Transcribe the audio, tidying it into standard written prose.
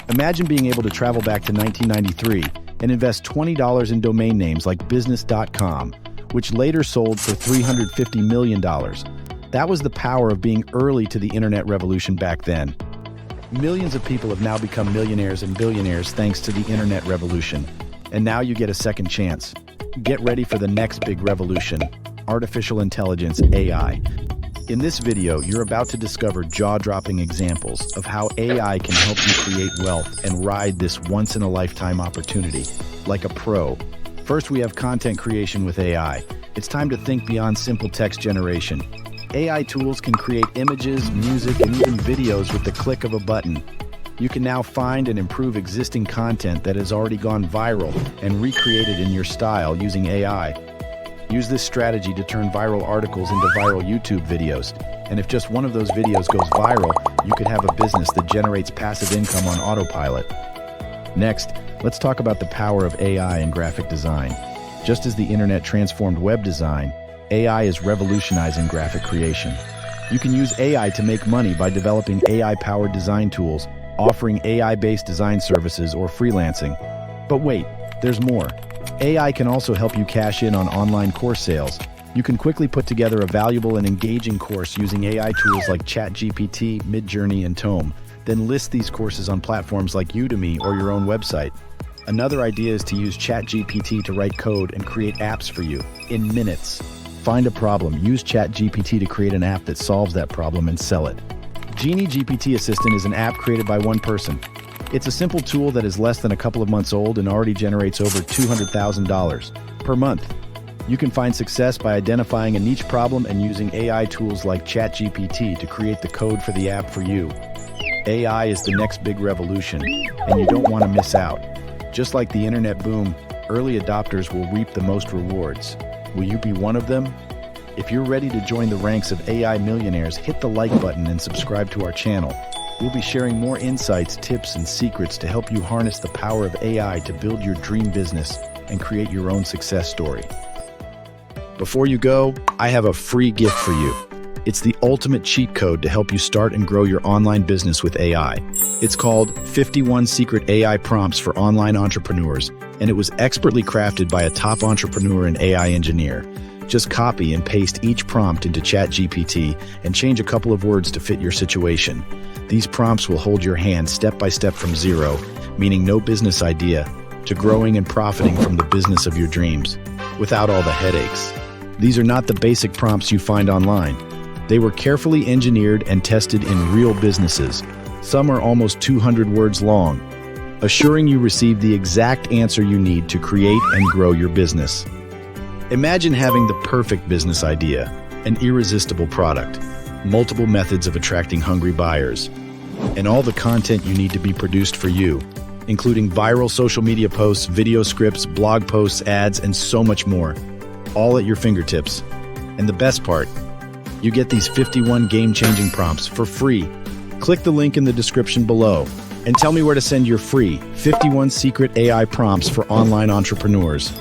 Imagine being able to travel back to 1993 and invest $20 in domain names like business.com, which later sold for $350 million. That was the power of being early to the internet revolution back then. Millions of people have now become millionaires and billionaires thanks to the internet revolution. And now you get a second chance. Get ready for the next big revolution, artificial intelligence, AI. In this video, you're about to discover jaw-dropping examples of how AI can help you create wealth and ride this once-in-a-lifetime opportunity like a pro. First, we have content creation with AI. It's time to think beyond simple text generation. AI tools can create images, music, and even videos with the click of a button. You can now find and improve existing content that has already gone viral and recreate it in your style using AI. Use this strategy to turn viral articles into viral YouTube videos. And if just one of those videos goes viral, you could have a business that generates passive income on autopilot. Next, let's talk about the power of AI in graphic design. Just as the internet transformed web design, AI is revolutionizing graphic creation. You can use AI to make money by developing AI-powered design tools, offering AI-based design services, or freelancing. But wait, there's more. AI can also help you cash in on online course sales. You can quickly put together a valuable and engaging course using AI tools like ChatGPT, Midjourney, and Tome, then list these courses on platforms like Udemy or your own website. Another idea is to use ChatGPT to write code and create apps for you in minutes. Find a problem, use ChatGPT to create an app that solves that problem and sell it. Genie GPT Assistant is an app created by one person. It's a simple tool that is less than a couple of months old and already generates over $200,000 per month. You can find success by identifying a niche problem and using AI tools like ChatGPT to create the code for the app for you. AI is the next big revolution, and you don't want to miss out. Just like the internet boom, early adopters will reap the most rewards. Will you be one of them? If you're ready to join the ranks of AI millionaires, hit the like button and subscribe to our channel. We'll be sharing more insights, tips, and secrets to help you harness the power of AI to build your dream business and create your own success story. Before you go, I have a free gift for you. It's the ultimate cheat code to help you start and grow your online business with AI. It's called 51 Secret AI Prompts for Online Entrepreneurs, and it was expertly crafted by a top entrepreneur and AI engineer. Just copy and paste each prompt into ChatGPT and change a couple of words to fit your situation. These prompts will hold your hand step by step from zero, meaning no business idea, to growing and profiting from the business of your dreams, without all the headaches. These are not the basic prompts you find online. They were carefully engineered and tested in real businesses. Some are almost 200 words long, assuring you receive the exact answer you need to create and grow your business. Imagine having the perfect business idea, an irresistible product, multiple methods of attracting hungry buyers, and all the content you need to be produced for you, including viral social media posts, video scripts, blog posts, ads, and so much more, all at your fingertips. And the best part, you get these 51 game-changing prompts for free. Click the link in the description below and tell me where to send your free 51 secret AI prompts for online entrepreneurs.